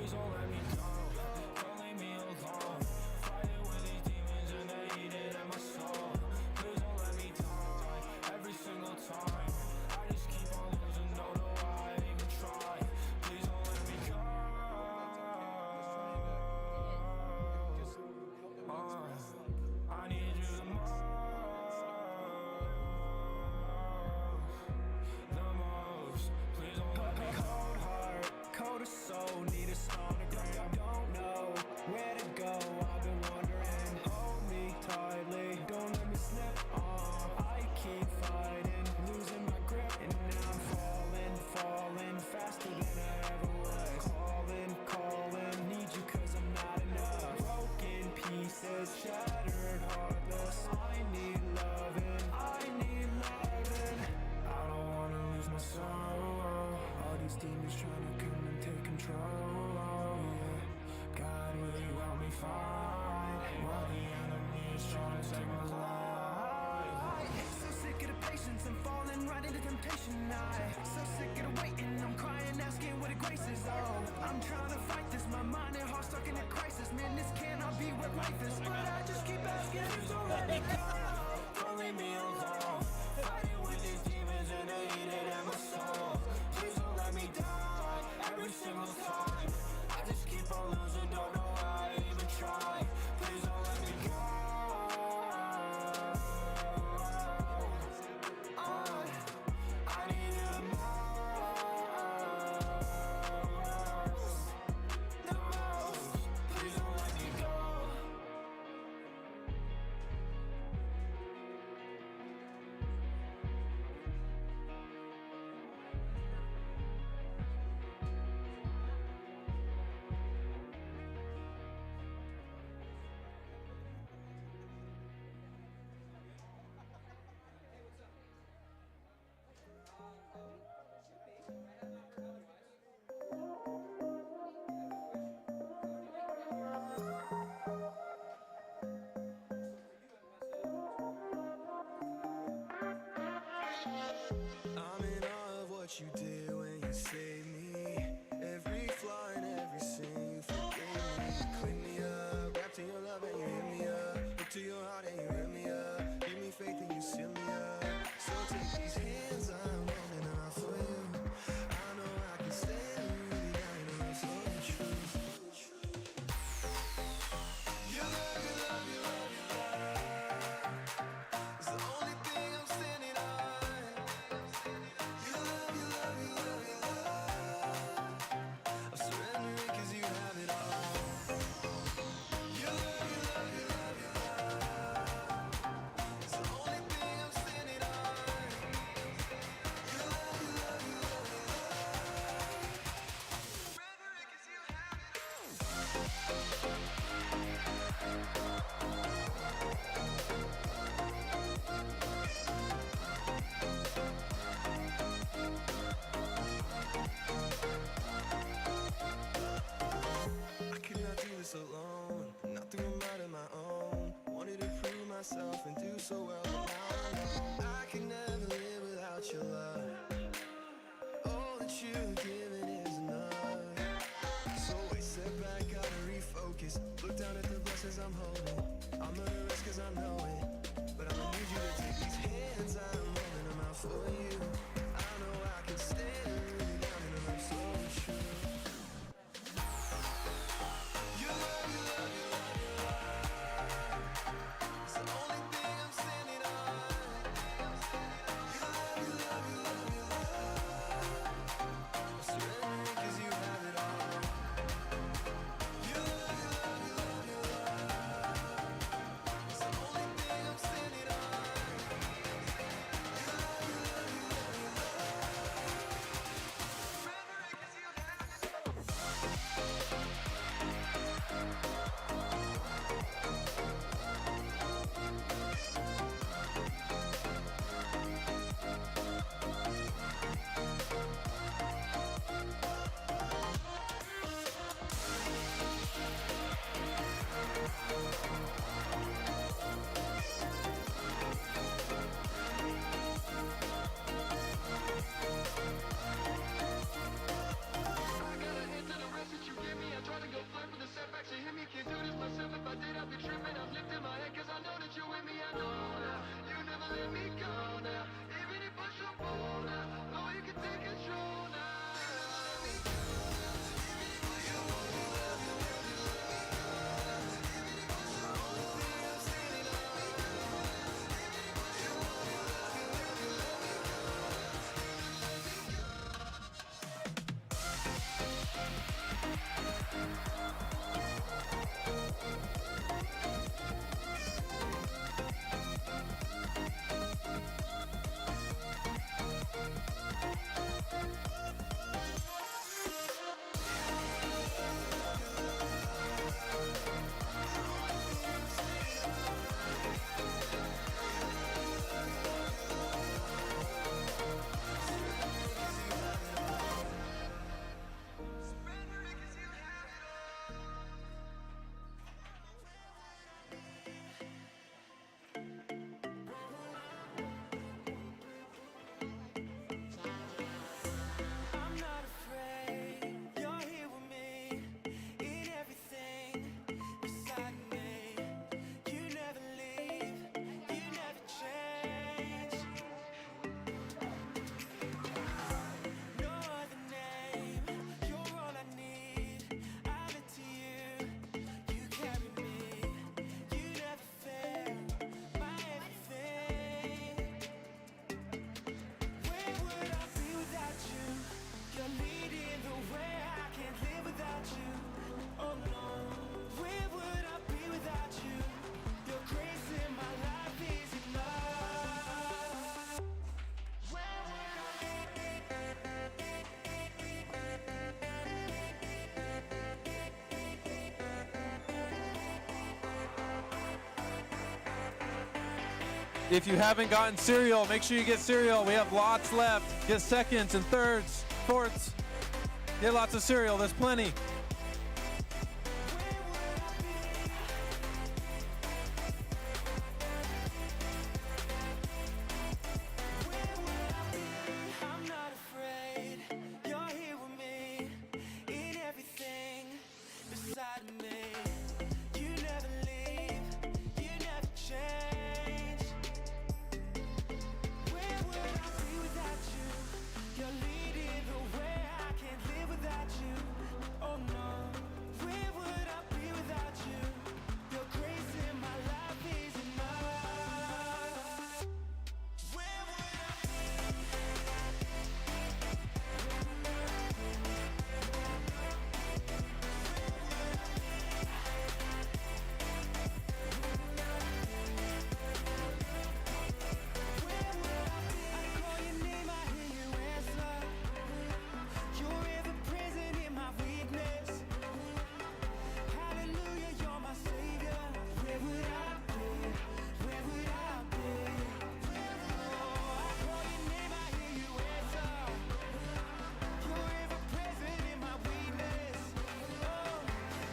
Please don't let me go, don't leave me alone. Fighting with these demons and they eat it at my soul. Please don't let me die, every single time I just keep on losing, don't know why I even try. Please don't let me go. I need you the most, the most. Please don't let me go. Cold heart, cold as soul, need a sonogram. Don't know where to go, I've been wondering. Hold me tightly, don't let me slip. I keep fighting, losing my grip, and now I'm falling faster than I ever was. Calling, need you 'cause I'm not enough. Broken pieces, shattered, heartless. I need loving. I don't wanna lose my soul. All these demons trying to come and take control. Yeah. God, will you help me fight while the enemy is trying to take my life? So sick of the patience, I'm falling right into temptation. So sick of the waiting, I'm crying, asking where the grace is. I'm trying to fight this, my mind and heart stuck in a crisis. Man, this cannot be what life is, but I just keep asking. Please don't let me go, don't leave me alone. Fighting with these demons and they eat it at my soul. Please don't let me die, every single time I just keep on losing, don't know why I even try. Please don't let me go. I need you the most. Please don't let me go. I'm in awe of what you did when you saved me. Every flaw and every sin you forgave me. You cleaned me up, wrapped in your love and you hit me up. Look to your heart and you lit me up. Give me faith and you seal me up. So take these hands, I'm holding out for you. I know I can stand really down and I'm so true. Your love, your love, your love, your love is the only thing I'm standing on. Your love, your love, your love, your love, I'm surrendering 'cause you have it all. Your love, your love, your love, your love is the only thing I'm standing on. Your love, your love, your love, your love, surrendering 'cause you have it all. I could not do this alone, not through a mind of my own. Wanted to prove myself and do so well, but now I know I could never live without your love. All that you've given is enough. So I step back, gotta refocus. Look down at the blessings I'm holding. I'm gonna rest 'cause I know it, but I'ma need you to take these hands, I'm holding them out for you. I know I can stand really down and I'm so true. Your love, your love, your love, your love is the only thing I'm standing on. Your love, your love, your love, your love, I'm surrendering 'cause you have it all. Your love, your love, your love, your love If you haven't gotten cereal, make sure you get cereal. We have lots left. Get seconds and thirds, fourths. Get lots of cereal. There's plenty. I'm not afraid. You're here with me in everything beside me. You never leave. You never change. Where would I be without you? You're leading the way. I can't live without you. Oh no. Where would I be without you? Your grace in my life is enough. Where would I call your name, I hear you answer. You're ever present in my weakness. Hallelujah, you're my savior. Where would I be? Where would I be? Oh, I call your name, I hear you answer. You're ever present in my weakness. Oh,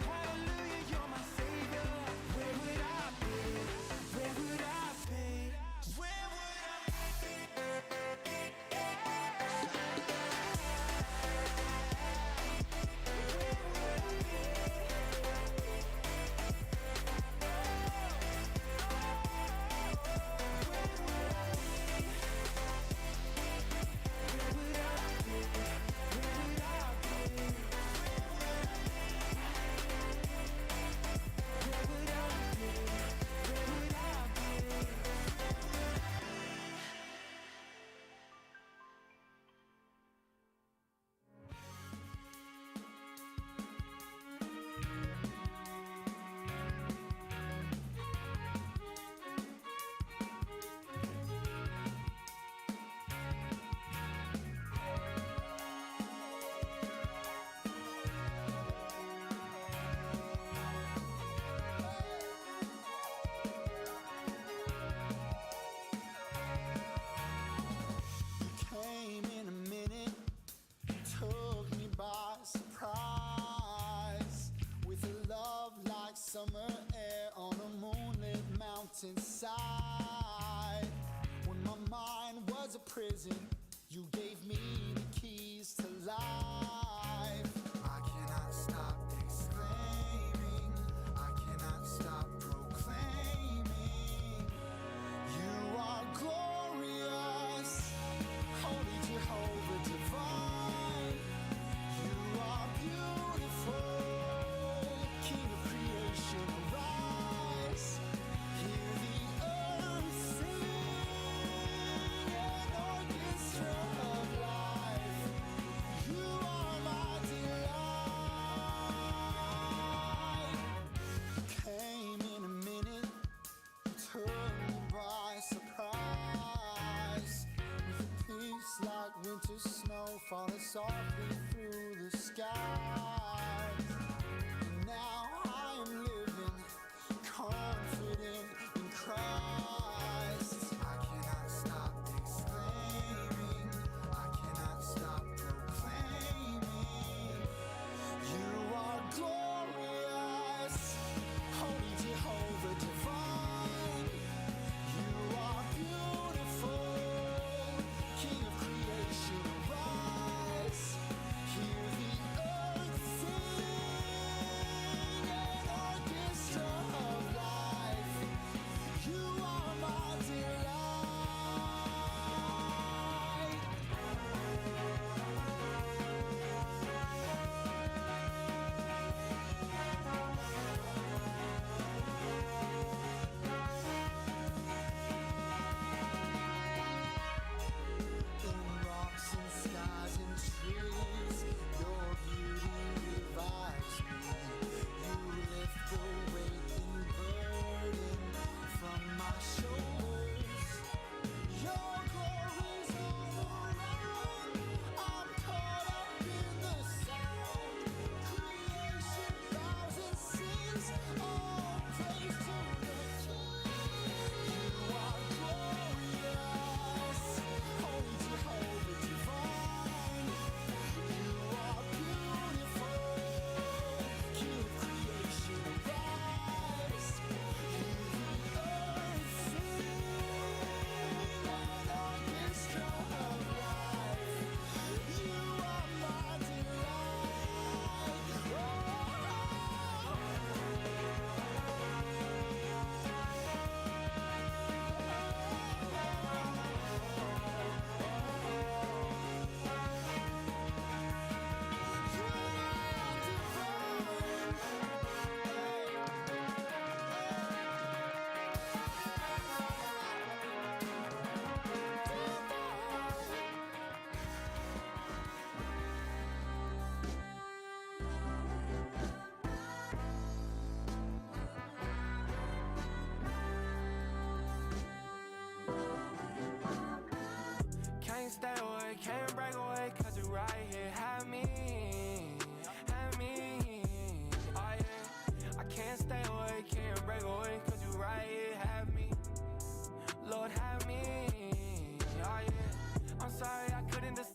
hallelujah, you're my savior. Where would I be? Where would I be? Where would I be? Came in a minute, took me by surprise with a love like summer air on a moonlit mountainside. When my mind was a prison, you gave me the keys to life. I cannot stop exclaiming, I cannot stop proclaiming. You are glorious, Holy Jehovah divine. You are beautiful, King of creation arise. Hear the earth sing, an orchestra of life. You are my delight. Came in a minute, took me by surprise with a peace like winter snow falling softly through the skies. And now I am living confident in Christ. I cannot stop exclaiming, I cannot stop proclaiming. You are glorious, Holy Jehovah divine. You are beautiful, King of creation arise. Hear stay away, can't break away, cause you right here, have me. Oh yeah, I can't stay away, can't break away, cause you right here, have me. Lord, have me. Oh yeah, I'm sorry I couldn't decide.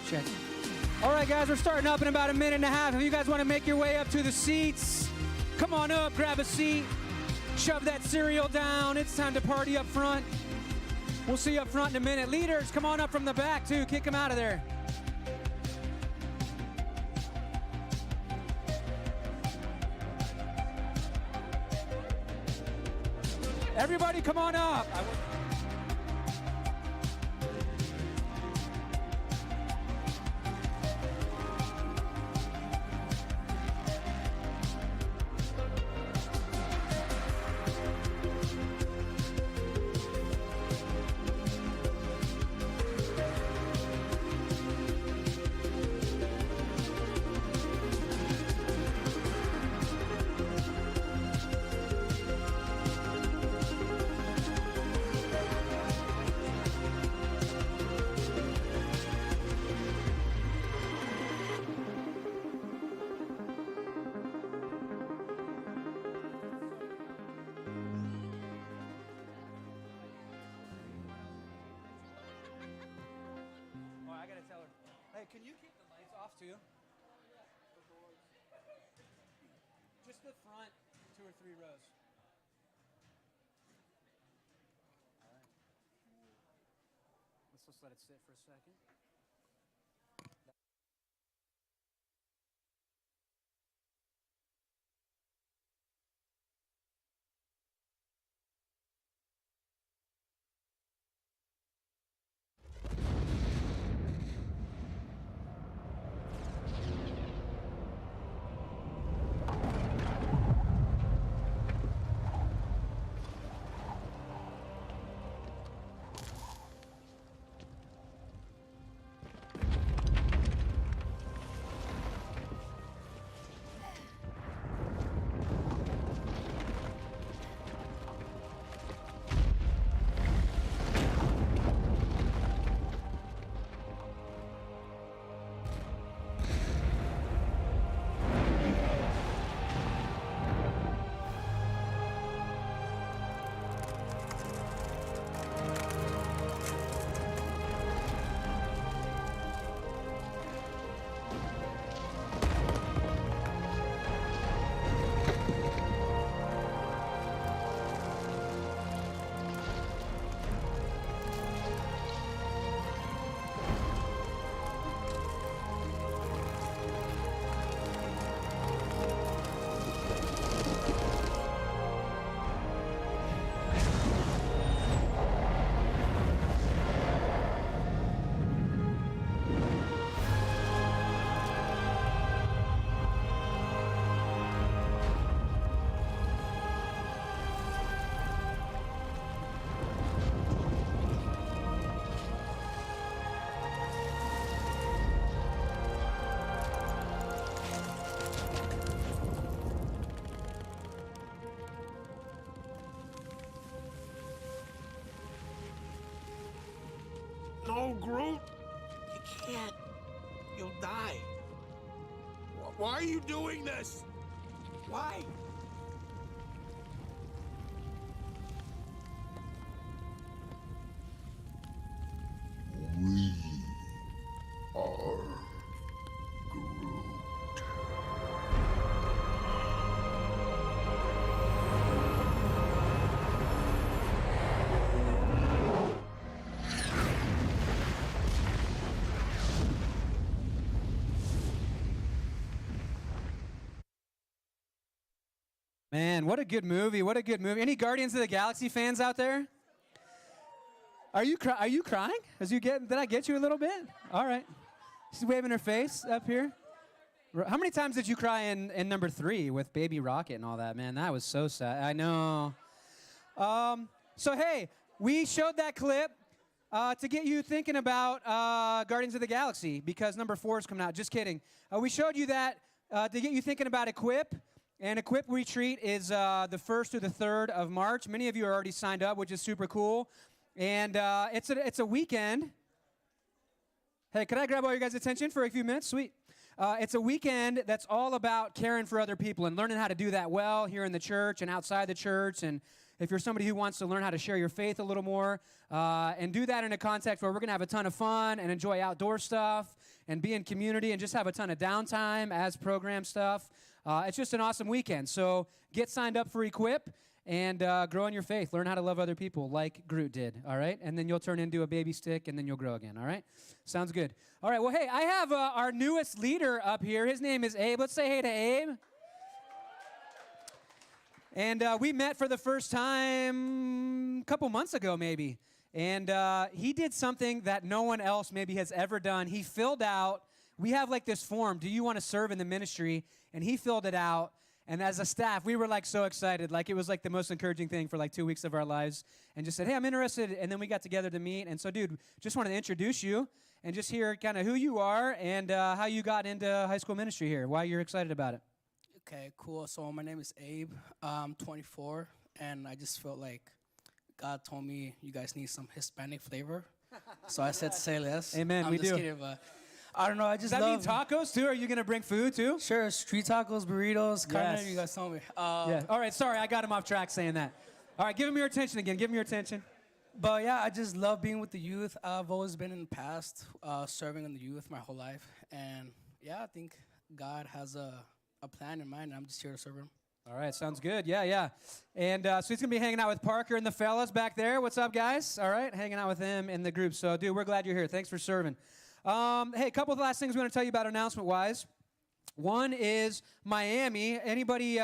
Check. All right, guys, we're starting up in about a minute and a half. If you guys want to make your way up to the seats, come on up, grab a seat, shove that cereal down. It's time to party up front. We'll see you up front in a minute. Leaders, come on up from the back, too. Kick them out of there. Everybody, come on up. Hey, can you keep the lights off too? Just the front 2 or 3 rows. All right. Let's just let it sit for a second. No, Groot. You can't. You'll die. Why are you doing this? Why? We are Groot. Man, what a good movie. What a good movie. Any Guardians of the Galaxy fans out there? Are you crying? Did I get you a little bit? All right. She's waving her face up here. How many times did you cry in number 3 with Baby Rocket and all that, man? That was so sad. I know. So, hey, we showed that clip to get you thinking about Guardians of the Galaxy because number 4 is coming out. Just kidding. We showed you that to get you thinking about Equip. And Equip Retreat is the 1st through the 3rd of March. Many of you are already signed up, which is super cool. And it's a weekend. Hey, could I grab all your guys' attention for a few minutes? Sweet. It's a weekend that's all about caring for other people and learning how to do that well here in the church and outside the church. And if you're somebody who wants to learn how to share your faith a little more and do that in a context where we're going to have a ton of fun and enjoy outdoor stuff and be in community and just have a ton of downtime as program stuff, it's just an awesome weekend. So get signed up for Equip and grow in your faith. Learn how to love other people like Groot did, all right? And then you'll turn into a baby stick, and then you'll grow again, all right? Sounds good. All right, well, hey, I have our newest leader up here. His name is Abe. Let's say hey to Abe. And we met for the first time a couple months ago, maybe. And he did something that no one else maybe has ever done. He filled out, we have like this form, do you want to serve in the ministry? And he filled it out. And as a staff, we were like so excited. Like it was like the most encouraging thing for like 2 weeks of our lives. And just said, hey, I'm interested. And then we got together to meet. And so, dude, just wanted to introduce you and just hear kind of who you are and how you got into high school ministry here, why you're excited about it. Okay, cool. So my name is Abe. I'm 24. And I just felt like God told me you guys need some Hispanic flavor. So I said, say less. Amen, I'm we just do. kidding, but I don't know. I just Does that mean love tacos too? Are you going to bring food too? Sure, street tacos, burritos, carne, Yes. you guys told me. Yeah. All right, sorry, I got him off track saying that. All right, give him your attention again. Give him your attention. But yeah, I just love being with the youth. I've always been in the past serving in the youth my whole life. And yeah, I think God has a plan in mind, and I'm just here to serve him. All right, sounds good. Yeah. And so he's going to be hanging out with Parker and the fellas back there. What's up, guys? All right, hanging out with him in the group. So, dude, we're glad you're here. Thanks for serving. Hey, a couple of last things we want to tell you about announcement-wise. One is Miami. Anybody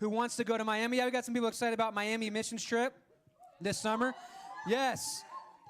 who wants to go to Miami? Yeah, we got some people excited about Miami missions trip this summer. Yes.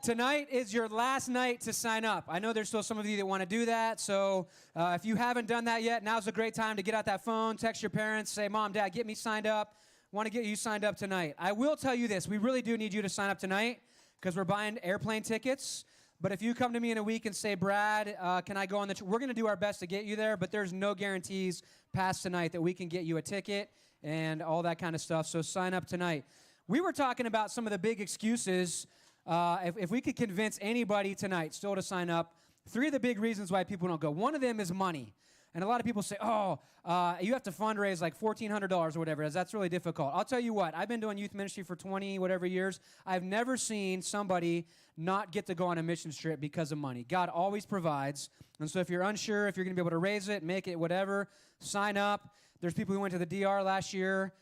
Tonight is your last night to sign up. I know there's still some of you that want to do that, so if you haven't done that yet, now's a great time to get out that phone, text your parents, say, Mom, Dad, get me signed up. Want to get you signed up tonight. I will tell you this. We really do need you to sign up tonight because we're buying airplane tickets. But if you come to me in a week and say, Brad, can I go on the trip? We're going to do our best to get you there, but there's no guarantees past tonight that we can get you a ticket and all that kind of stuff, so sign up tonight. We were talking about some of the big excuses. If we could convince anybody tonight still to sign up, 3 of the big reasons why people don't go. One of them is money. And a lot of people say, you have to fundraise like $1,400 or whatever. That's really difficult. I'll tell you what, I've been doing youth ministry for 20 whatever years. I've never seen somebody not get to go on a mission trip because of money. God always provides. And so if you're unsure if you're going to be able to raise it, make it, whatever, sign up. There's people who went to the DR last year.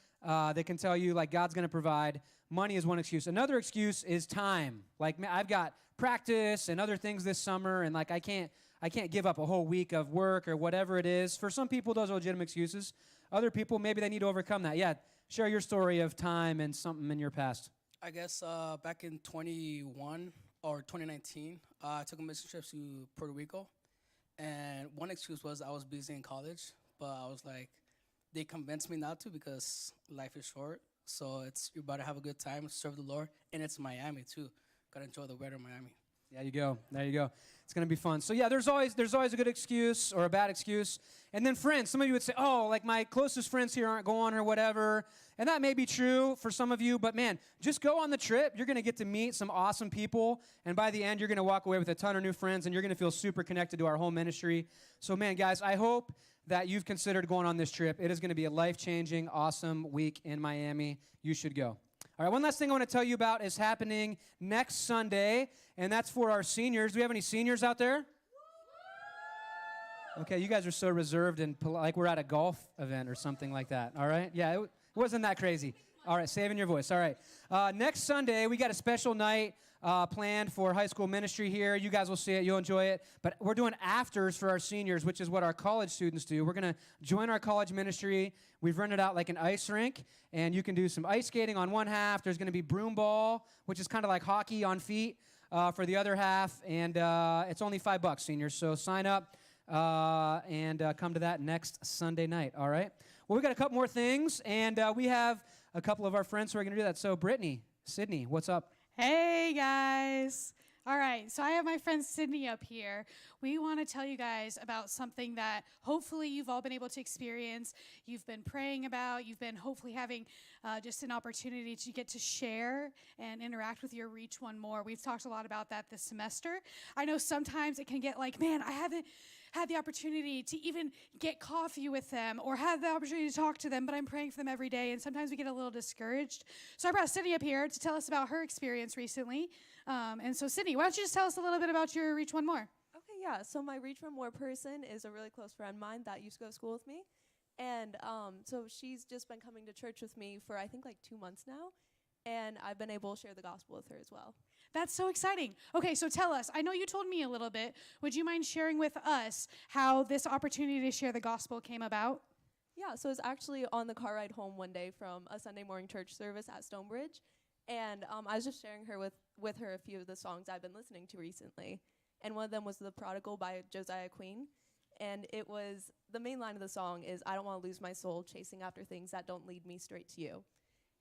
They can tell you, like, God's going to provide. Money is one excuse. Another excuse is time. Like, I've got practice and other things this summer, and, like, I can't give up a whole week of work or whatever it is. For some people, those are legitimate excuses. Other people, maybe they need to overcome that. Yeah, share your story of time and something in your past. I guess back in 2019, I took a mission trip to Puerto Rico. And one excuse was I was busy in college, but I was like, they convinced me not to because life is short. So you're about to have a good time, serve the Lord, and it's Miami too. Gotta enjoy the weather in Miami. There you go. It's going to be fun. So, yeah, there's always a good excuse or a bad excuse. And then friends. Some of you would say, like my closest friends here aren't going or whatever. And that may be true for some of you. But, man, just go on the trip. You're going to get to meet some awesome people. And by the end, you're going to walk away with a ton of new friends. And you're going to feel super connected to our whole ministry. So, man, guys, I hope that you've considered going on this trip. It is going to be a life-changing, awesome week in Miami. You should go. All right, one last thing I want to tell you about is happening next Sunday, and that's for our seniors. Do we have any seniors out there? Okay, you guys are so reserved and like we're at a golf event or something like that, all right? Yeah, it wasn't that crazy. All right, saving your voice. All right. Next Sunday, we got a special night planned for high school ministry here. You guys will see it. You'll enjoy it. But we're doing afters for our seniors, which is what our college students do. We're going to join our college ministry. We've rented out like an ice rink, and you can do some ice skating on one half. There's going to be broom ball, which is kind of like hockey on feet for the other half. And it's only $5, seniors. So sign up and come to that next Sunday night. All right? Well, we got a couple more things, and we have a couple of our friends who are going to do that. So, Brittany, Sydney, what's up? Hey, guys. All right, so I have my friend Sydney up here. We want to tell you guys about something that hopefully you've all been able to experience, you've been praying about, you've been hopefully having just an opportunity to get to share and interact with your Reach One More. We've talked a lot about that this semester. I know sometimes it can get like, man, I haven't had the opportunity to even get coffee with them or have the opportunity to talk to them, but I'm praying for them every day, and sometimes we get a little discouraged. So I brought Sydney up here to tell us about her experience recently. And so, Sydney, why don't you just tell us a little bit about your Reach One More? Okay, yeah. So my Reach One More person is a really close friend of mine that used to go to school with me. And so she's just been coming to church with me for, I think, like 2 months now. And I've been able to share the gospel with her as well. That's so exciting. Okay, so tell us. I know you told me a little bit. Would you mind sharing with us how this opportunity to share the gospel came about? Yeah, so it's actually on the car ride home one day from a Sunday morning church service at Stonebridge. And I was just sharing with her a few of the songs I've been listening to recently. And one of them was The Prodigal by Josiah Queen. And it was, the main line of the song is, I don't want to lose my soul chasing after things that don't lead me straight to you.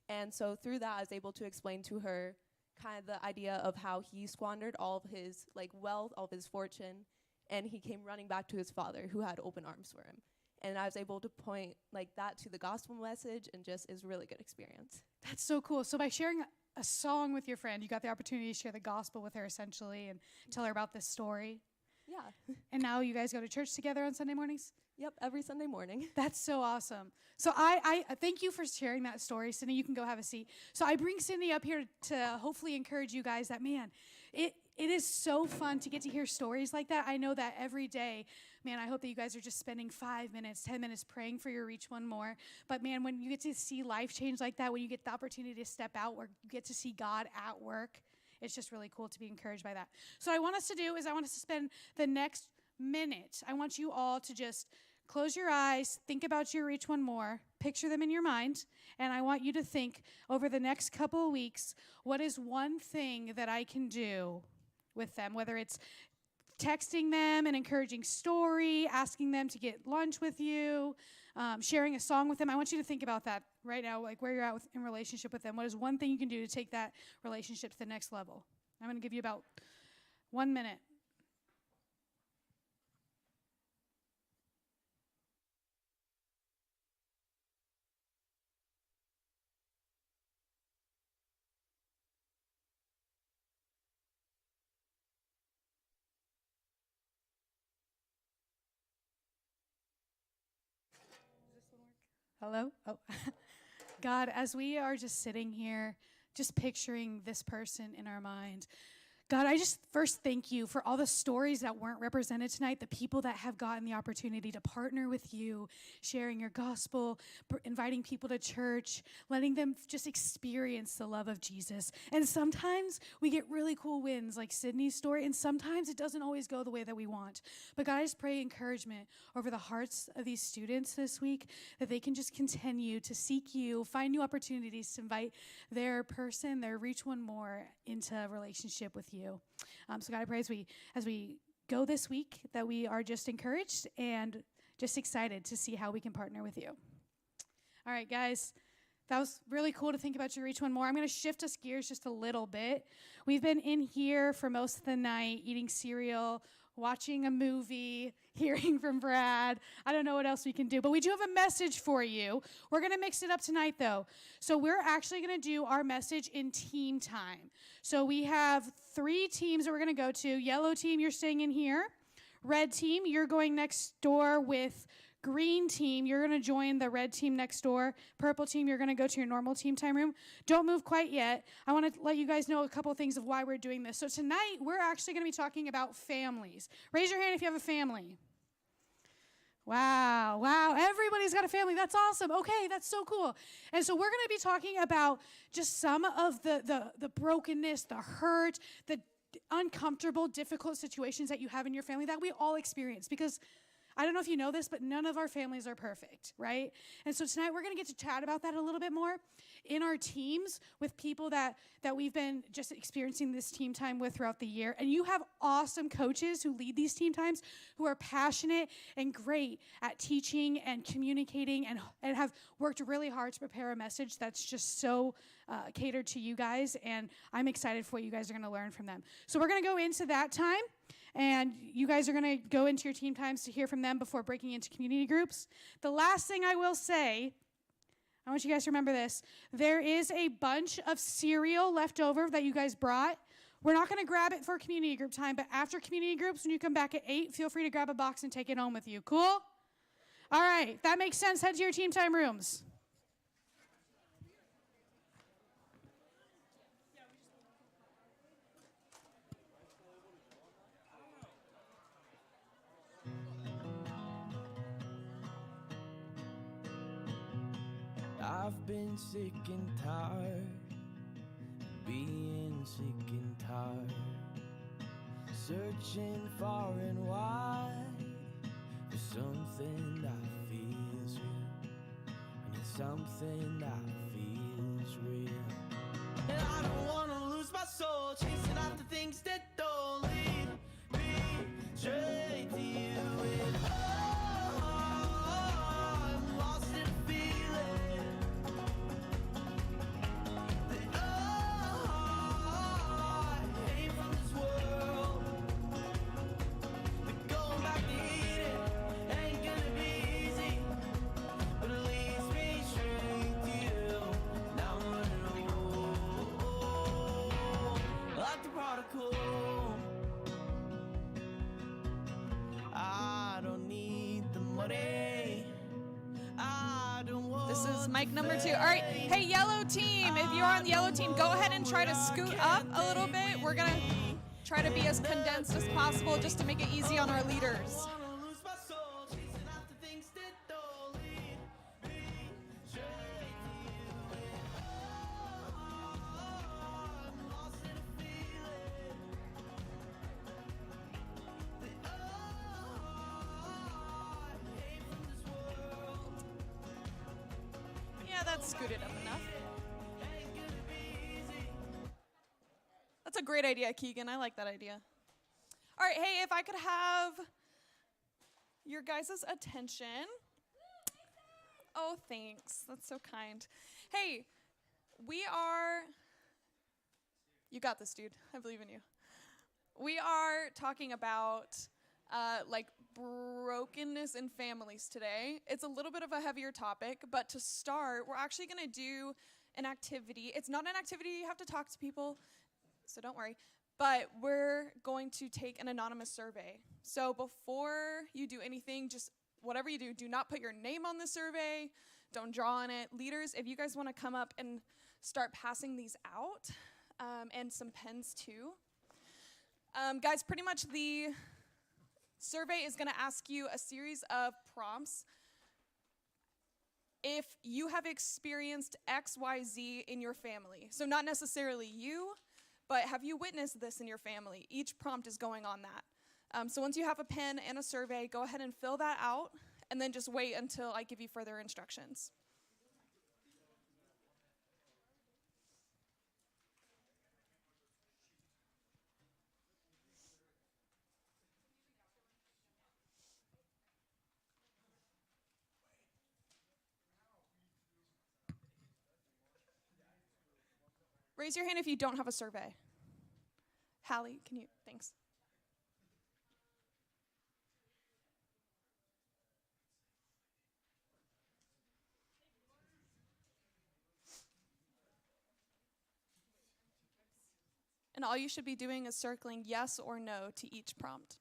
And so through that, I was able to explain to her kind of the idea of how he squandered all of his wealth, all of his fortune, and he came running back to his father who had open arms for him. And I was able to point that to the gospel message, and just is a really good experience. That's so cool. So by sharing a song with your friend, you got the opportunity to share the gospel with her essentially and tell her about this story. Yeah. And now you guys go to church together on Sunday mornings? Yep, every Sunday morning. That's so awesome. So I thank you for sharing that story, Sydney. You can go have a seat. So I bring Sydney up here to hopefully encourage you guys that, man, it is so fun to get to hear stories like that. I know that every day, man, I hope that you guys are just spending 5 minutes, 10 minutes praying for your Reach One More. But man, when you get to see life change like that, when you get the opportunity to step out where you get to see God at work, it's just really cool to be encouraged by that. So what I want us to do is I want us to spend the next minute. I want you all to just close your eyes, think about your Reach One More, picture them in your mind, and I want you to think over the next couple of weeks, what is one thing that I can do with them, whether it's texting them an encouraging story, asking them to get lunch with you, sharing a song with them. I want you to think about that right now, like where you're at in relationship with them. What is one thing you can do to take that relationship to the next level? I'm going to give you about 1 minute. Hello? Oh. God, as we are just sitting here, just picturing this person in our mind, God, I just first thank you for all the stories that weren't represented tonight, the people that have gotten the opportunity to partner with you, sharing your gospel, inviting people to church, letting them just experience the love of Jesus. And sometimes we get really cool wins like Sydney's story, and sometimes it doesn't always go the way that we want. But God, I just pray encouragement over the hearts of these students this week, that they can just continue to seek you, find new opportunities to invite their person, their Reach One More into a relationship with you. So God, I pray as we go this week that we are just encouraged and just excited to see how we can partner with you. All right, guys, that was really cool to think about your Reach One More. I'm going to shift us gears just a little bit. We've been in here for most of the night eating cereal, watching a movie, hearing from Brad. I don't know what else we can do, but we do have a message for you. We're going to mix it up tonight, though. So we're actually going to do our message in team time. So we have 3 teams that we're going to go to. Yellow team, you're staying in here. Red team, you're going next door with green team. You're going to join the red team next door. Purple team, you're going to go to your normal team time room. Don't move quite yet. I want to let you guys know a couple of things of why we're doing this. So tonight, we're actually going to be talking about families. Raise your hand if you have a family. Wow, everybody's got a family. That's awesome. Okay, that's so cool. And so we're going to be talking about just some of the brokenness, the hurt, the uncomfortable, difficult situations that you have in your family that we all experience, because I don't know if you know this, but none of our families are perfect, right? And so tonight we're going to get to chat about that a little bit more in our teams with people that we've been just experiencing this team time with throughout the year. And you have awesome coaches who lead these team times who are passionate and great at teaching and communicating and have worked really hard to prepare a message that's just so catered to you guys. And I'm excited for what you guys are going to learn from them. So we're going to go into that time. And you guys are going to go into your team times to hear from them before breaking into community groups. The last thing I will say, I want you guys to remember this. There is a bunch of cereal left over that you guys brought. We're not going to grab it for community group time, but after community groups, when you come back at 8, feel free to grab a box and take it home with you. Cool? All right. If that makes sense, head to your team time rooms. I've been sick and tired, being sick and tired, searching far and wide for something that feels real. I need something that feels real. And I don't wanna lose my soul, chasing after things that don't lead me straight to you. And I'm lost in a feeling that I ain't from this world. That going back to Eden ain't gonna be easy, but it leads me straight to you. Now I'm running away. Yes, mic number 2. All right. Hey, yellow team, if you're on the yellow team, go ahead and try to scoot up a little bit. We're going to try to be as condensed as possible just to make it easy on our leaders. Yeah, that's scooted up enough. That's a great idea, Keegan. I like that idea. All right, hey, if I could have your guys' attention. Oh, thanks. That's so kind. Hey, you got this, dude. I believe in you. We are talking about like brokenness in families today. It's a little bit of a heavier topic, but to start, we're actually going to do an activity. It's not an activity you have to talk to people, so don't worry. But we're going to take an anonymous survey. So before you do anything, just whatever you do not put your name on the survey. Don't draw on it. Leaders, if you guys want to come up and start passing these out, and some pens too. Guys, pretty much the survey is going to ask you a series of prompts. If you have experienced X, Y, Z in your family, so not necessarily you, but have you witnessed this in your family? Each prompt is going on that. So once you have a pen and a survey, go ahead and fill that out, and then just wait until I give you further instructions. Raise your hand if you don't have a survey. Hallie, can you? Thanks. And all you should be doing is circling yes or no to each prompt.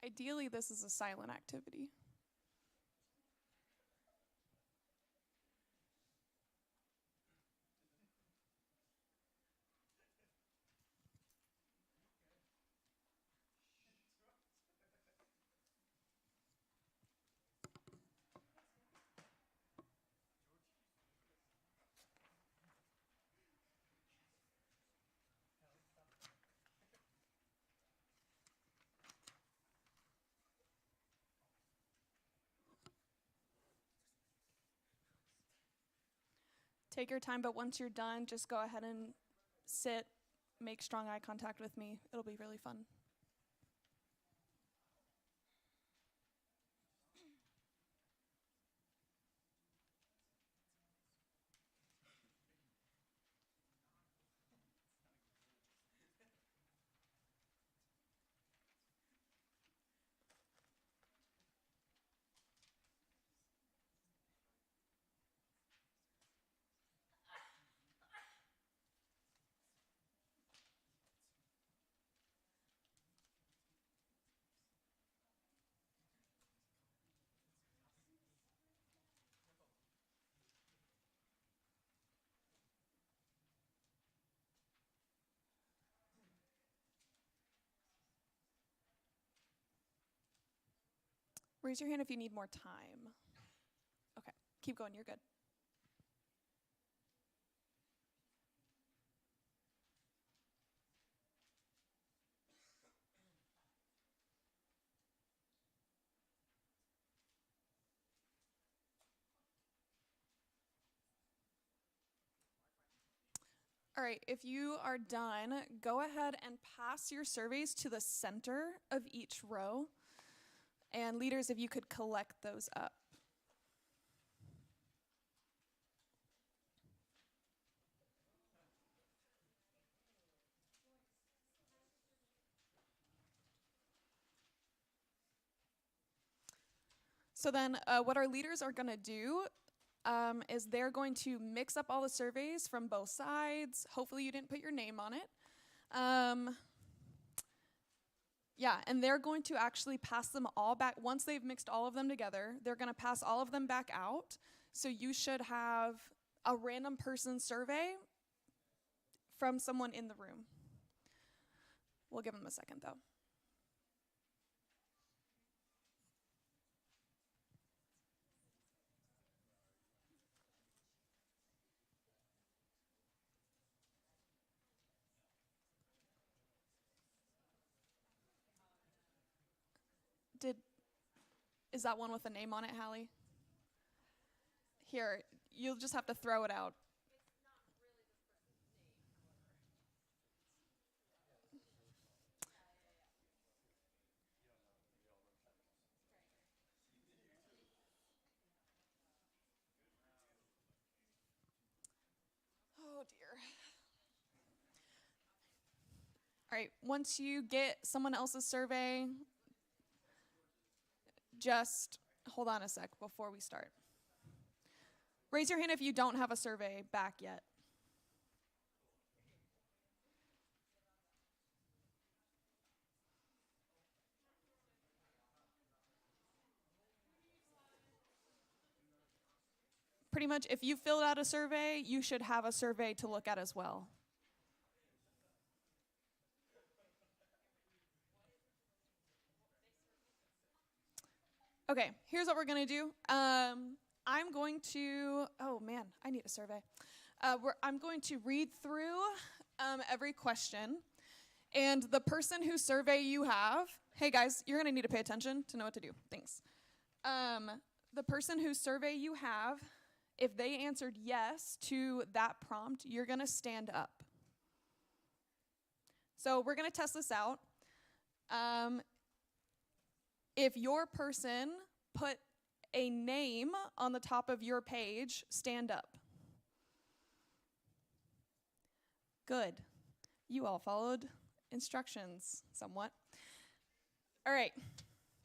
Ideally, this is a silent activity. Take your time, but once you're done, just go ahead and sit, make strong eye contact with me. It'll be really fun. Raise your hand if you need more time. Okay, keep going, you're good. All right, if you are done, go ahead and pass your surveys to the center of each row. And leaders, if you could collect those up. So then what our leaders are going to do is they're going to mix up all the surveys from both sides. Hopefully you didn't put your name on it. Yeah, and they're going to actually pass them all back. Once they've mixed all of them together, they're going to pass all of them back out. So you should have a random person survey from someone in the room. We'll give them a second, though. Is that one with a name on it, Hallie? Here, you'll just have to throw it out. Oh dear. All right, once you get someone else's survey, just hold on a sec before we start. Raise your hand if you don't have a survey back yet. Pretty much, if you filled out a survey, you should have a survey to look at as well. Okay, here's what we're gonna do. I'm going to, oh man, I need a survey. I'm going to read through every question, and the person whose survey you have, hey guys, you're gonna need to pay attention to know what to do. Thanks. The person whose survey you have, if they answered yes to that prompt, you're gonna stand up. So we're gonna test this out. If your person put a name on the top of your page, stand up. Good. You all followed instructions somewhat. All right.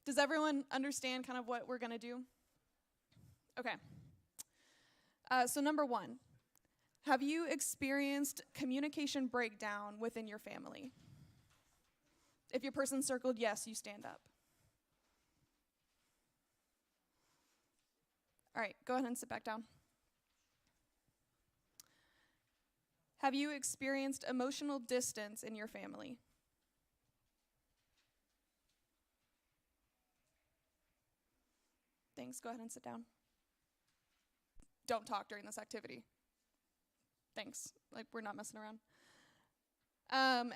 Does everyone understand kind of what we're going to do? Okay. So number one, have you experienced communication breakdown within your family? If your person circled yes, you stand up. All right, go ahead and sit back down. Have you experienced emotional distance in your family? Thanks, go ahead and sit down. Don't talk during this activity. Thanks, like we're not messing around.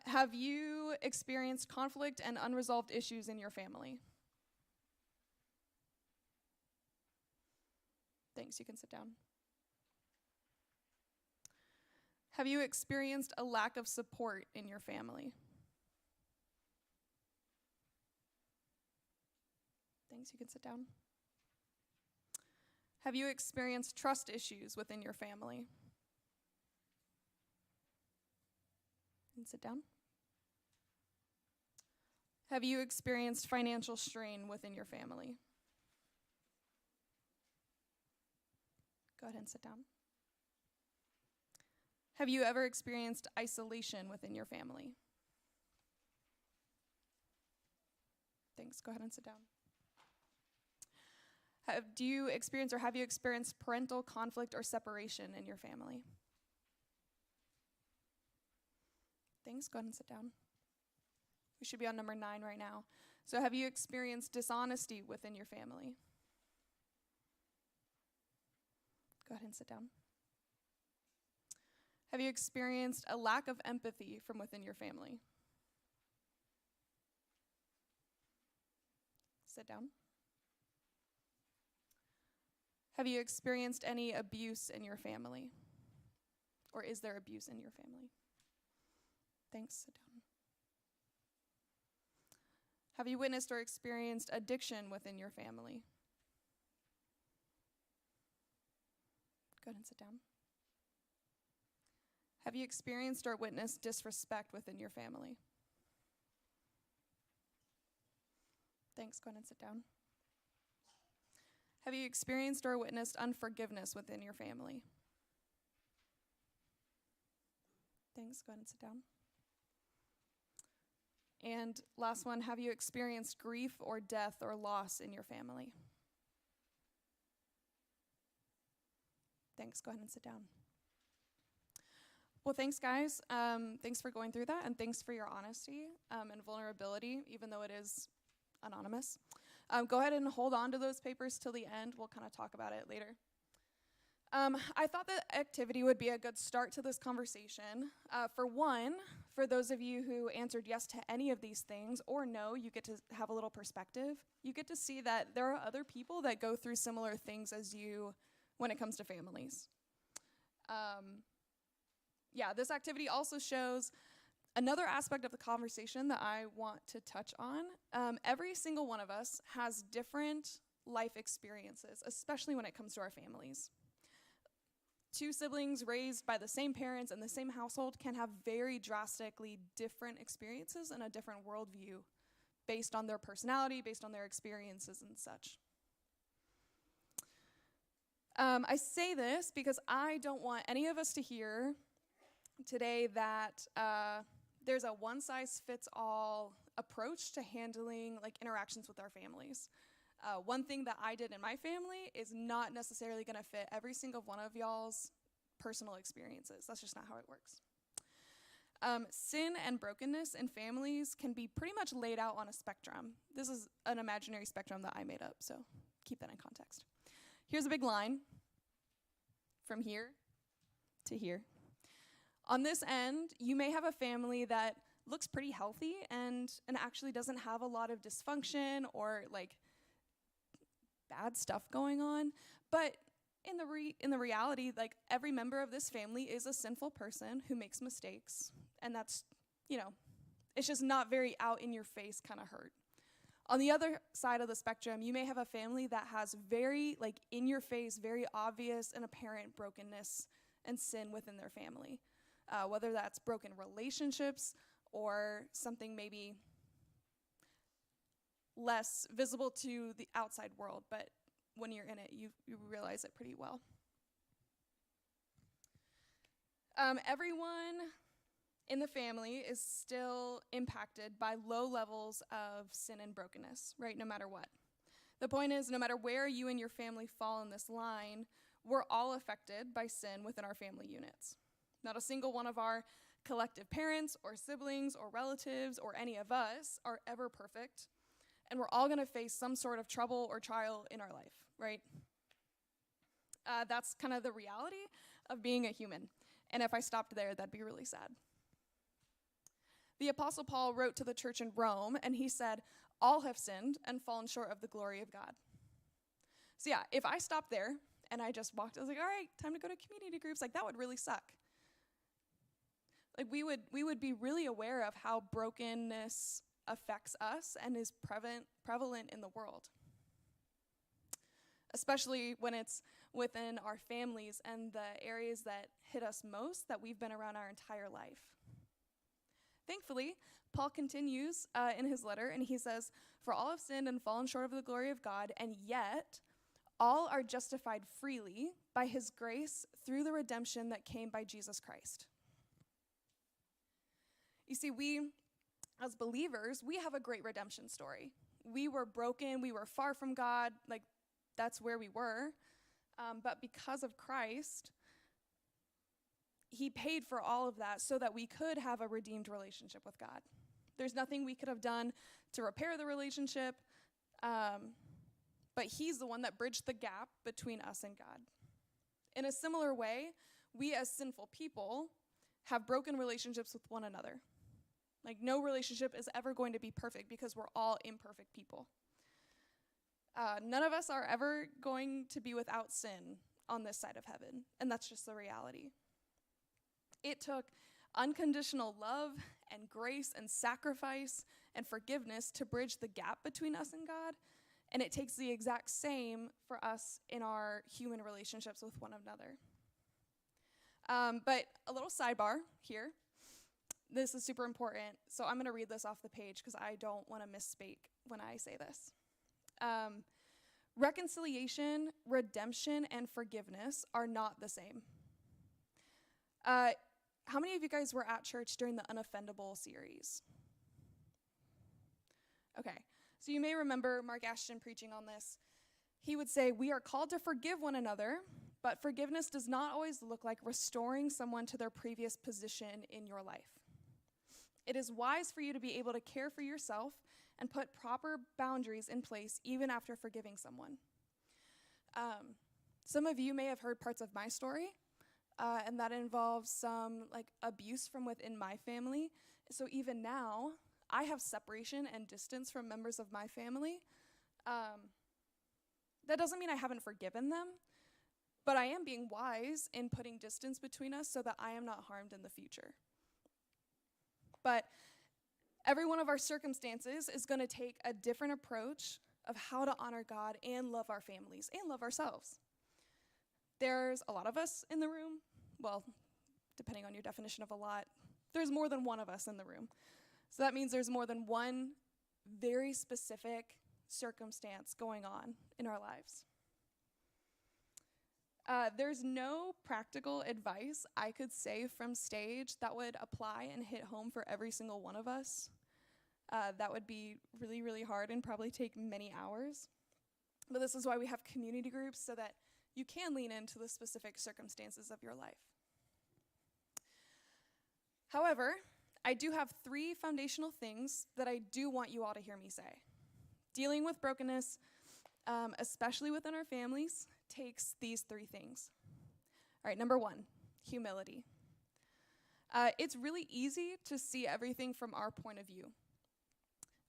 Have you experienced conflict and unresolved issues in your family? Thanks, you can sit down. Have you experienced a lack of support in your family? Thanks, you can sit down. Have you experienced trust issues within your family? And sit down. Have you experienced financial strain within your family? Go ahead and sit down. Have you ever experienced isolation within your family? Thanks, go ahead and sit down. Do you experience or have you experienced parental conflict or separation in your family? Thanks, go ahead and sit down. We should be on number 9 right now. So have you experienced dishonesty within your family? Go ahead and sit down. Have you experienced a lack of empathy from within your family? Sit down. Have you experienced any abuse in your family? Or is there abuse in your family? Thanks, sit down. Have you witnessed or experienced addiction within your family? Go ahead and sit down. Have you experienced or witnessed disrespect within your family? Thanks, go ahead and sit down. Have you experienced or witnessed unforgiveness within your family? Thanks, go ahead and sit down. And last one, have you experienced grief or death or loss in your family? Thanks. Go ahead and sit down. Well, thanks, guys. Thanks for going through that, and thanks for your honesty and vulnerability, even though it is anonymous. Go ahead and hold on to those papers till the end. We'll kind of talk about it later. I thought that activity would be a good start to this conversation. For one, for those of you who answered yes to any of these things, or no, you get to have a little perspective. You get to see that there are other people that go through similar things as you when it comes to families. This activity also shows another aspect of the conversation that I want to touch on. Every single one of us has different life experiences, especially when it comes to our families. Two siblings raised by the same parents in the same household can have very drastically different experiences and a different worldview based on their personality, based on their experiences and such. I say this because I don't want any of us to hear today that there's a one-size-fits-all approach to handling like interactions with our families. One thing that I did in my family is not necessarily going to fit every single one of y'all's personal experiences. That's just not how it works. Sin and brokenness in families can be pretty much laid out on a spectrum. This is an imaginary spectrum that I made up, so keep that in context. Here's a big line from here to here. On this end, you may have a family that looks pretty healthy and actually doesn't have a lot of dysfunction or like bad stuff going on, but in the reality, like every member of this family is a sinful person who makes mistakes, and that's, it's just not very out in your face kind of hurt. On the other side of the spectrum, you may have a family that has very like in your face, very obvious and apparent brokenness and sin within their family, whether that's broken relationships or something maybe less visible to the outside world, but when you're in it, you realize it pretty well. Everyone in the family is still impacted by low levels of sin and brokenness, right, no matter what. The point is, no matter where you and your family fall in this line, we're all affected by sin within our family units. Not a single one of our collective parents or siblings or relatives or any of us are ever perfect. And we're all going to face some sort of trouble or trial in our life, right? That's kind of the reality of being a human. And if I stopped there, that'd be really sad. The Apostle Paul wrote to the church in Rome, and he said, all have sinned and fallen short of the glory of God. So yeah, if I stopped there and I just walked, I was like, all right, time to go to community groups, like that would really suck. Like we would be really aware of how brokenness affects us and is prevalent in the world, especially when it's within our families and the areas that hit us most that we've been around our entire life. Thankfully, Paul continues in his letter, and he says, for all have sinned and fallen short of the glory of God, and yet all are justified freely by his grace through the redemption that came by Jesus Christ. You see, we, as believers, we have a great redemption story. We were broken, we were far from God, like that's where we were. But because of Christ, he paid for all of that so that we could have a redeemed relationship with God. There's nothing we could have done to repair the relationship, but he's the one that bridged the gap between us and God. In a similar way, we as sinful people have broken relationships with one another. Like no relationship is ever going to be perfect because we're all imperfect people. None of us are ever going to be without sin on this side of heaven, and that's just the reality. It took unconditional love and grace and sacrifice and forgiveness to bridge the gap between us and God, and it takes the exact same for us in our human relationships with one another. But a little sidebar here. This is super important, so I'm going to read this off the page because I don't want to misspeak when I say this. Reconciliation, redemption, and forgiveness are not the same. How many of you guys were at church during the Unoffendable series? Okay, so you may remember Mark Ashton preaching on this. He would say, we are called to forgive one another, but forgiveness does not always look like restoring someone to their previous position in your life. It is wise for you to be able to care for yourself and put proper boundaries in place even after forgiving someone. Some of you may have heard parts of my story, and that involves some abuse from within my family. So even now, I have separation and distance from members of my family. That doesn't mean I haven't forgiven them, but I am being wise in putting distance between us so that I am not harmed in the future. But every one of our circumstances is going to take a different approach of how to honor God and love our families and love ourselves. There's a lot of us in the room. Well, depending on your definition of a lot, there's more than one of us in the room. So that means there's more than one very specific circumstance going on in our lives. There's no practical advice I could say from stage that would apply and hit home for every single one of us. That would be really, really hard and probably take many hours. But this is why we have community groups, so that you can lean into the specific circumstances of your life. However, I do have 3 foundational things that I do want you all to hear me say. Dealing with brokenness, especially within our families, takes these 3 things. All right, number 1, humility. It's really easy to see everything from our point of view.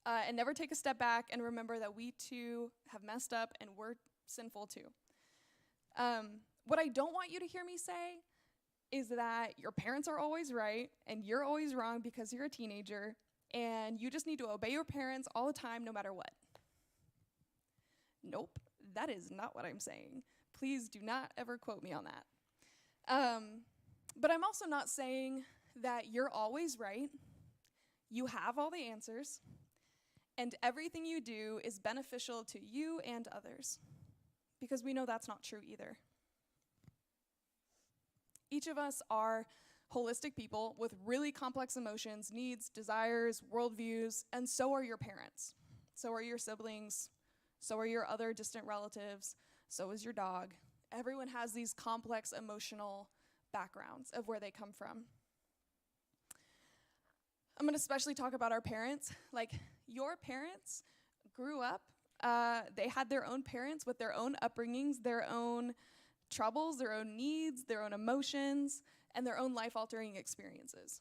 And never take a step back and remember that we too have messed up and we're sinful too. What I don't want you to hear me say is that your parents are always right and you're always wrong because you're a teenager and you just need to obey your parents all the time no matter what. Nope, that is not what I'm saying. Please do not ever quote me on that. But I'm also not saying that you're always right, you have all the answers, and everything you do is beneficial to you and others, because we know that's not true either. Each of us are holistic people with really complex emotions, needs, desires, worldviews, and so are your parents. So are your siblings. So are your other distant relatives. So is your dog. Everyone has these complex emotional backgrounds of where they come from. I'm going to especially talk about our parents. Like, your parents grew up, they had their own parents with their own upbringings, their own troubles, their own needs, their own emotions, and their own life-altering experiences.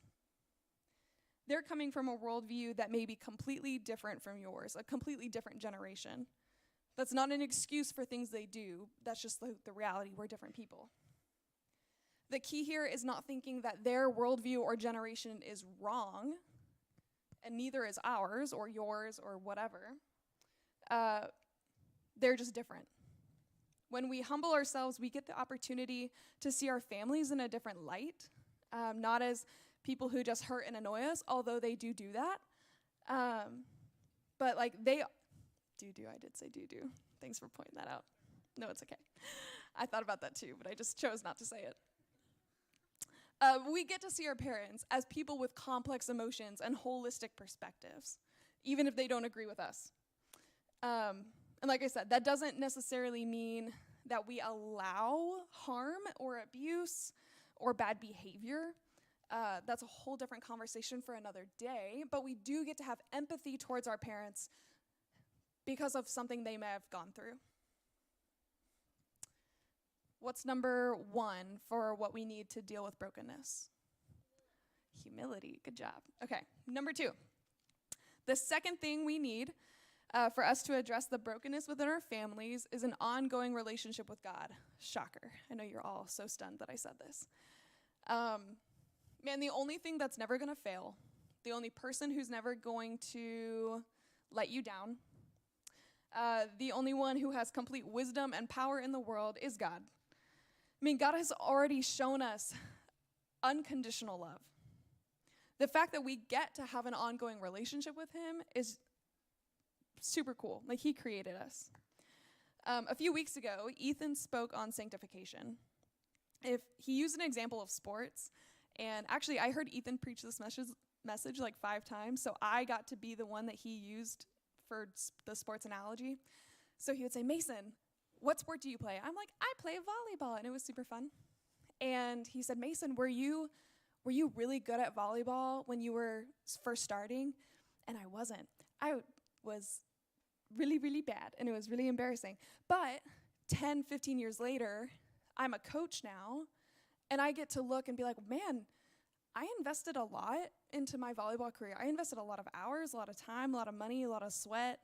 They're coming from a worldview that may be completely different from yours, a completely different generation. That's not an excuse for things they do. That's just the reality. We're different people. The key here is not thinking that their worldview or generation is wrong, and neither is ours or yours or whatever. They're just different. When we humble ourselves, we get the opportunity to see our families in a different light, not as people who just hurt and annoy us, although they do that. But like they do, I did say do. Thanks for pointing that out. No, it's okay. I thought about that too, but I just chose not to say it. We get to see our parents as people with complex emotions and holistic perspectives, even if they don't agree with us. And like I said, that doesn't necessarily mean that we allow harm or abuse or bad behavior. That's a whole different conversation for another day, but we do get to have empathy towards our parents because of something they may have gone through. What's number 1 for what we need to deal with brokenness? Humility. Good job. Okay, number 2. The second thing we need for us to address the brokenness within our families is an ongoing relationship with God. Shocker. I know you're all so stunned that I said this. Man, the only thing that's never going to fail, the only person who's never going to let you down, the only one who has complete wisdom and power in the world is God. I mean, God has already shown us unconditional love. The fact that we get to have an ongoing relationship with him is super cool. Like, he created us. A few weeks ago, Ethan spoke on sanctification. He used an example of sports, and actually I heard Ethan preach this message like 5 times, so I got to be the one that he used for the sports analogy. So he would say, Mason, what sport do you play? I'm like, I play volleyball, and it was super fun. And he said, Mason, were you really good at volleyball when you were first starting? And I wasn't. I was really, really bad, and it was really embarrassing. But 10, 15 years later, I'm a coach now, and I get to look and be like, man, I invested a lot into my volleyball career. I invested a lot of hours, a lot of time, a lot of money, a lot of sweat.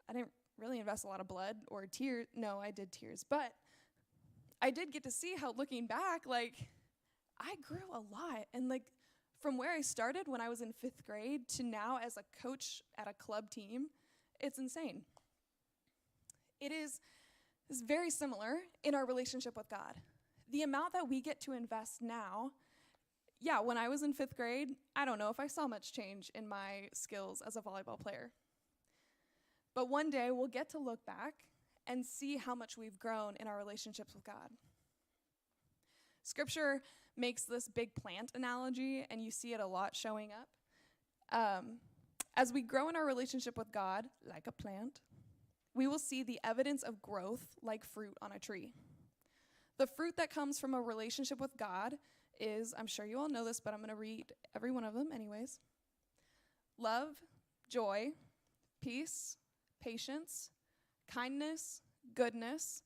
I didn't really invest a lot of blood or tears. No, I did tears. But I did get to see how, looking back, like, I grew a lot. And, like, from where I started when I was in 5th grade to now as a coach at a club team, it's insane. It's very similar in our relationship with God. The amount that we get to invest now, yeah, when I was in 5th grade, I don't know if I saw much change in my skills as a volleyball player. But one day we'll get to look back and see how much we've grown in our relationships with God. Scripture makes this big plant analogy, and you see it a lot showing up. As we grow in our relationship with God, like a plant, we will see the evidence of growth like fruit on a tree. The fruit that comes from a relationship with God is, I'm sure you all know this, but I'm going to read every one of them anyways. Love, joy, peace, patience, kindness, goodness,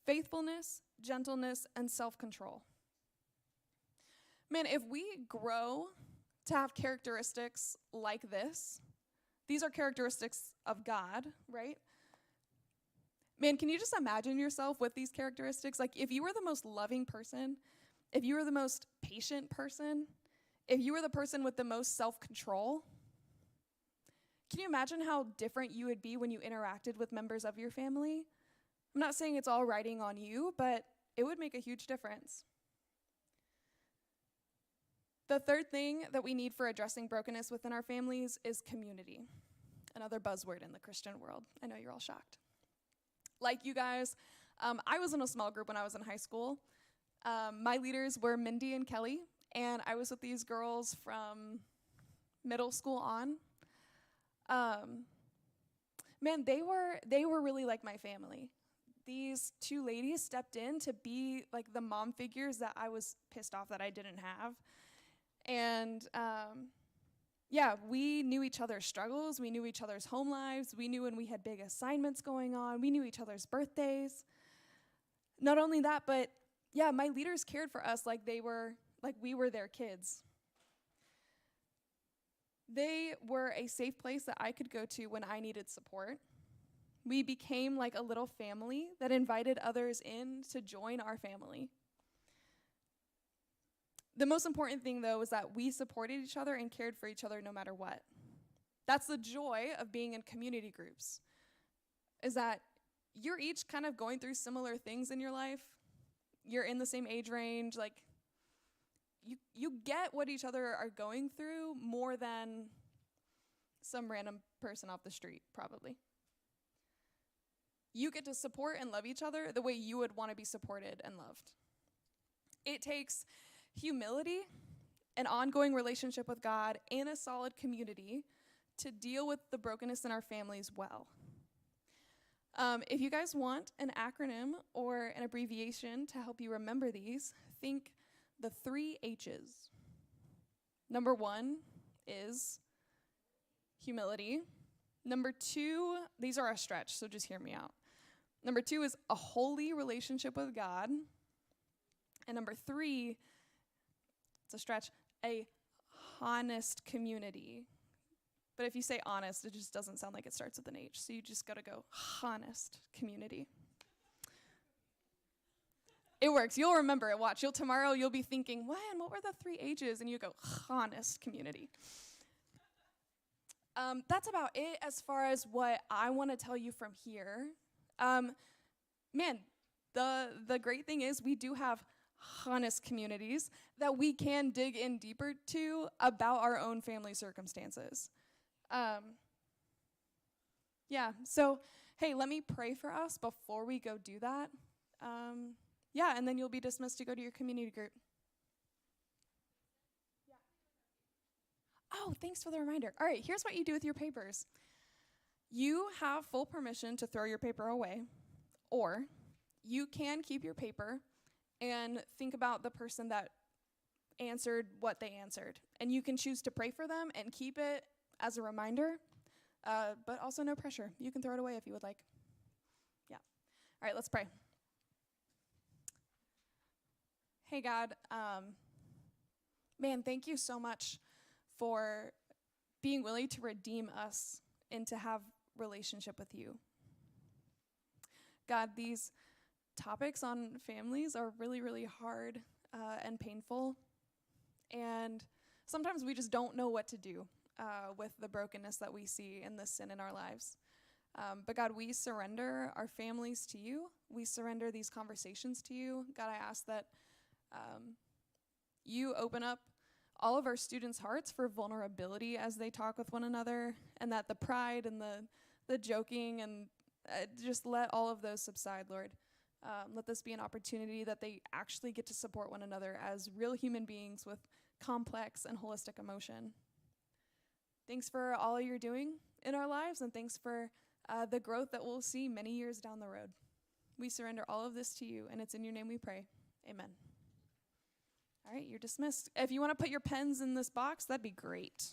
faithfulness, gentleness, and self-control. Man, if we grow to have characteristics like this, these are characteristics of God, right? Man, can you just imagine yourself with these characteristics? Like, if you were the most loving person, if you were the most patient person, if you were the person with the most self-control, can you imagine how different you would be when you interacted with members of your family? I'm not saying it's all riding on you, but it would make a huge difference. The third thing that we need for addressing brokenness within our families is community. Another buzzword in the Christian world. I know you're all shocked. Like you guys, I was in a small group when I was in high school. My leaders were Mindy and Kelly, and I was with these girls from middle school on. Man, they were really like my family. These two ladies stepped in to be like the mom figures that I was pissed off that I didn't have. And yeah, we knew each other's struggles. We knew each other's home lives. We knew when we had big assignments going on. We knew each other's birthdays. Not only that, but yeah, my leaders cared for us like we were their kids. They were a safe place that I could go to when I needed support. We became like a little family that invited others in to join our family. The most important thing, though, is that we supported each other and cared for each other no matter what. That's the joy of being in community groups, is that you're each kind of going through similar things in your life. You're in the same age range. Like, you get what each other are going through more than some random person off the street, probably. You get to support and love each other the way you would want to be supported and loved. It takes humility, an ongoing relationship with God, and a solid community to deal with the brokenness in our families well. If you guys want an acronym or an abbreviation to help you remember these, think the 3 H's. Number 1 is humility. Number 2, these are a stretch, so just hear me out. Number 2 is a holy relationship with God. And number 3, it's a stretch, a honest community. But if you say honest, it just doesn't sound like it starts with an H. So you just got to go honest community. It works. You'll remember it. Watch. Tomorrow you'll be thinking, what were the 3 H's? And you go, honest community. That's about it as far as what I want to tell you from here. Man, the great thing is we do have honest communities that we can dig in deeper to about our own family circumstances. Yeah, so, hey, let me pray for us before we go do that. Yeah, and then you'll be dismissed to go to your community group. Yeah. Oh, thanks for the reminder. All right, here's what you do with your papers. You have full permission to throw your paper away, or you can keep your paper and think about the person that answered what they answered. And you can choose to pray for them and keep it as a reminder, but also no pressure. You can throw it away if you would like. Yeah. All right, let's pray. Hey, God, man, thank you so much for being willing to redeem us and to have relationship with you. God, these topics on families are really, really hard and painful. And sometimes we just don't know what to do with the brokenness that we see and the sin in our lives. But God, we surrender our families to you. We surrender these conversations to you. God, I ask that you open up all of our students' hearts for vulnerability as they talk with one another, and that the pride and the joking and just let all of those subside, Lord. Let this be an opportunity that they actually get to support one another as real human beings with complex and holistic emotion. Thanks for all you're doing in our lives, and thanks for the growth that we'll see many years down the road. We surrender all of this to you, and it's in your name we pray. Amen. All right, you're dismissed. If you want to put your pens in this box, that'd be great.